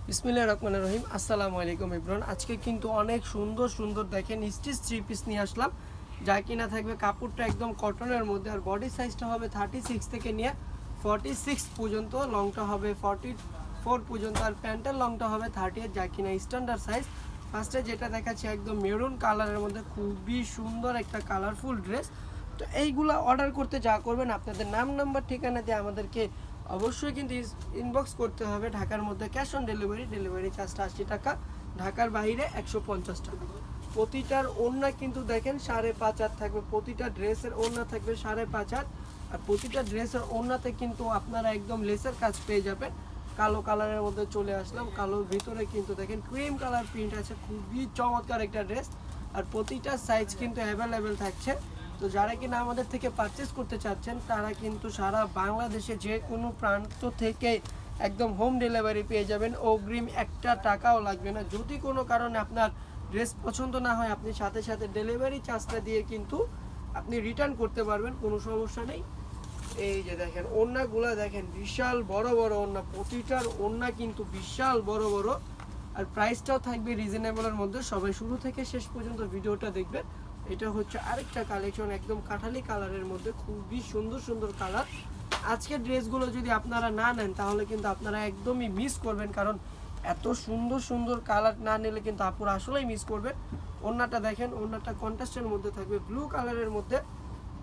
বিসমিল্লাহির রহমানির রহিম। আসসালামু আলাইকুম এভরিওয়ান। আজকে কিন্তু অনেক সুন্দর সুন্দর দেখেন স্টিচ থ্রি পিস নিয়ে আসলাম, যা কিনা থাকবে কাপড়টা একদম কটনের মধ্যে। আর বডি সাইজটা হবে 36 থেকে নিয়ে 46 পর্যন্ত, লংটা হবে 44 পর্যন্ত, আর প্যান্টের লংটা হবে 38, যা কিনা স্ট্যান্ডার্ড সাইজ। ফার্স্টে যেটা দেখাচ্ছি একদম মেরুন কালারের মধ্যে, খুবই সুন্দর একটা কালারফুল ড্রেস। তো এইগুলা অর্ডার করতে যা করবেন, আপনাদের নাম নাম্বার ঠিকানা দিয়ে আমাদেরকে অবশ্যই কিন্তু ইনবক্স করতে হবে। ঢাকার মধ্যে ক্যাশ অন ডেলিভারি চার্জটা 80 টাকা, ঢাকার বাইরে 150 টাকা। প্রতিটার ওড়না কিন্তু দেখেন 5.5 হাত থাকবে, প্রতিটা ড্রেসের ওড়না থাকবে 5.5 হাত। আর প্রতিটা ড্রেসের ওড়নাতে কিন্তু আপনারা একদম লেসের কাজ পেয়ে যাবেন। কালো কালারের মধ্যে চলে আসলাম, কালোর ভিতরে কিন্তু দেখেন ক্রিম কালার প্রিন্ট আছে, খুবই চমৎকার একটা ড্রেস। আর প্রতিটা সাইজ কিন্তু অ্যাভেলেবেল থাকছে। তো যারা কিনা আমাদের থেকে পারচেস করতে চাচ্ছেন, তারা কিন্তু সারা বাংলাদেশে যে কোনো প্রান্ত থেকে একদম হোম ডেলিভারি পেয়ে যাবেন। অগ্রিম একটা টাকাও লাগবে না। যদি কোনো কারণে আপনার ড্রেস পছন্দ না হয়, আপনি সাথে সাথে ডেলিভারি চার্জটা দিয়ে কিন্তু আপনি রিটার্ন করতে পারবেন, কোনো সমস্যা নেই। এই যে দেখেন ওড়নাগুলো দেখেন, বিশাল বড় বড় ওড়না, প্রতিটার ওড়না কিন্তু বিশাল বড় বড়। আর প্রাইসটাও থাকবে রিজনেবলের মধ্যে। সবাই শুরু থেকে শেষ পর্যন্ত ভিডিওটা দেখবেন। এটা হচ্ছে আরেকটা কালেকশন, একদম কাঠালি কালারের মধ্যে, খুবই সুন্দর সুন্দর কালার। আজকের ড্রেসগুলো যদি আপনারা না নেন, তাহলে কিন্তু আপনারা একদমই মিস করবেন, কারণ এত সুন্দর সুন্দর কালার না নিলে কিন্তু আপনারা আসলেই মিস করবেন। ওড়নাটা দেখেন, ওড়নাটা কন্ট্রাস্টের মধ্যে থাকবে, ব্লু কালারের মধ্যে।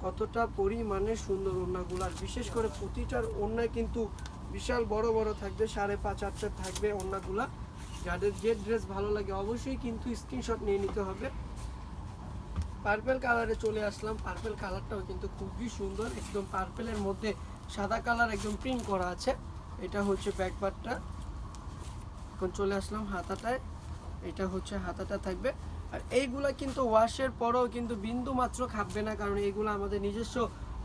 কতটা পরিমাণে সুন্দর ওড়নাগুলো, আর বিশেষ করে প্রতিটার ওড়নায় কিন্তু বিশাল বড় বড় থাকবে, 5.5 হাতের থাকবে ওড়নাগুলা। যাদের যে ড্রেস ভালো লাগে অবশ্যই কিন্তু স্ক্রিনশট নিয়ে নিতে হবে। পার্পেল কালারে চলে আসলাম, পার্পেল কালারটাও কিন্তু খুবই সুন্দর, একদম পার্পেলের মধ্যে সাদা কালার একদম প্রিন্ট করা আছে। এটা হচ্ছে ব্যাক পার্টটা। এখন চলে আসলাম হাতাটায়, এটা হচ্ছে হাতাটা থাকবে। আর এইগুলা কিন্তু ওয়াশের পরেও কিন্তু বিন্দু মাত্র খাববে না, কারণ এগুলো আমাদের নিজস্ব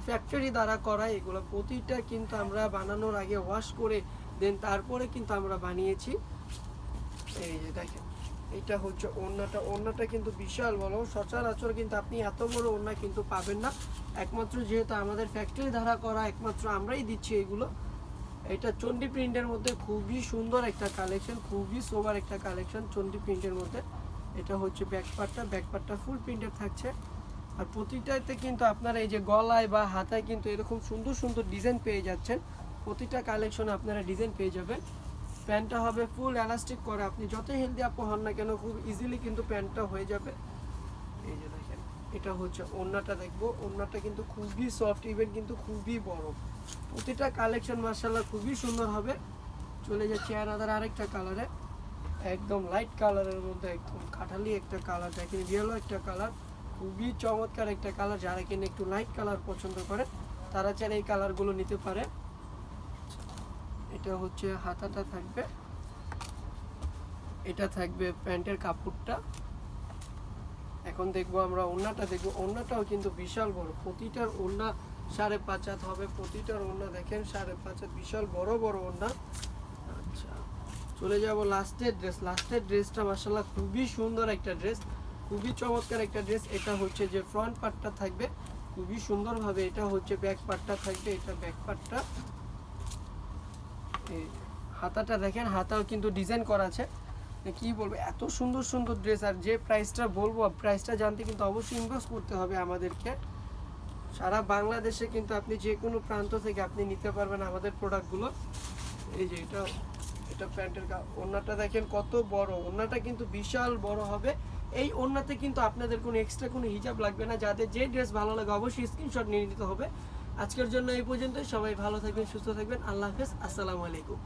ফ্যাক্টরি দ্বারা করা। এগুলো প্রতিটা কিন্তু আমরা বানানোর আগে ওয়াশ করে দেন তারপরে কিন্তু আমরা বানিয়েছি। এই যে দেখেন, এটা হচ্ছে ওড়নাটা। ওড়নাটা কিন্তু বিশাল বড়, সচরাচর কিন্তু আপনি এত বড় ওড়না কিন্তু পাবেন না। একমাত্র যেহেতু আমাদের ফ্যাক্টরি দ্বারা করা, একমাত্র আমরাই দিচ্ছি এগুলো। এটা চন্ডি প্রিন্টের মধ্যে খুবই সুন্দর একটা কালেকশন, খুবই সোবার একটা কালেকশন চন্ডি প্রিন্টের মধ্যে। এটা হচ্ছে ব্যাক পার্টটা, ব্যাক পার্টটা ফুল প্রিন্টের থাকছে। আর প্রতিটাতে কিন্তু আপনারা এই যে গলায় বা হাতায় কিন্তু এরকম সুন্দর সুন্দর ডিজাইন পেয়ে যাচ্ছেন। প্রতিটা কালেকশনে আপনারা ডিজাইন পেয়ে যাবেন। প্যান্টটা হবে ফুল এলাস্টিক করা, আপনি যত হেলদি আপু হন না কেন খুব ইজিলি কিন্তু প্যান্টটা হয়ে যাবে। এই যে দেখেন, এটা হচ্ছে ওড়নাটা। দেখবো ওড়নাটা কিন্তু খুবই সফট, ইভেন কিন্তু খুবই বড়। প্রতিটা কালেকশন মাশাআল্লাহ খুবই সুন্দর হবে। চলে যাচ্ছে আরেকটা কালারে, একদম লাইট কালারের মধ্যে, একদম কাঠালি একটা কালার। দেখেন ইয়েলো একটা কালার, খুবই চমৎকার একটা কালার। যারা কিনা একটু লাইট কালার পছন্দ করে, তারা চাইলে এই কালারগুলো নিতে পারে। এটা হচ্ছে হাতাটা থাকবে, এটা থাকবে প্যান্টের কাপড়টা। এখন দেখবো আমরা ওড়নাটা, দেখবো ওড়নাটাও কিন্তু বিশাল বড়। প্রতিটার ওড়না 5.5 হাত হবে, প্রতিটার ওড়না দেখেন 5.5 হাত, বিশাল বড় বড় ওড়না। আচ্ছা, চলে যাব লাস্টের ড্রেস। লাস্টের ড্রেসটা মাশাআল্লাহ খুবই সুন্দর একটা ড্রেস, খুবই চমৎকার একটা ড্রেস। এটা হচ্ছে যে ফ্রন্ট পার্টটা থাকবে খুবই সুন্দরভাবে, এটা হচ্ছে ব্যাক পার্টটা থাকবে, এটা ব্যাক পার্টটা। এই হাতাটা দেখেন, হাতাও কিন্তু ডিজাইন করা আছে। কি বলবো, এত সুন্দর সুন্দর ড্রেস। আর যে প্রাইসটা বলবো, প্রাইসটা জানতে কিন্তু অবশ্যই ইনভেস্ট করতে হবে আমাদেরকে। সারা বাংলাদেশে কিন্তু আপনি যে কোনো প্রান্ত থেকে আপনি নিতে পারবেন আমাদের প্রোডাক্টগুলো। এই যে এটা, এটা প্যান্টের ওড়নাটা দেখেন কত বড়, ওড়নাটা কিন্তু বিশাল বড় হবে। এই ওড়নাতে কিন্তু আপনাদের কোনো এক্সট্রা কোনো হিজাব লাগবে না। যাদের যে ড্রেস ভালো লাগে অবশ্যই স্ক্রিনশট নিয়ে নিতে হবে। আজকের জন্য এই পর্যন্তই। সবাই ভালো থাকবেন, সুস্থ থাকবেন। আল্লাহ হাফেজ, আসসালামু আলাইকুম।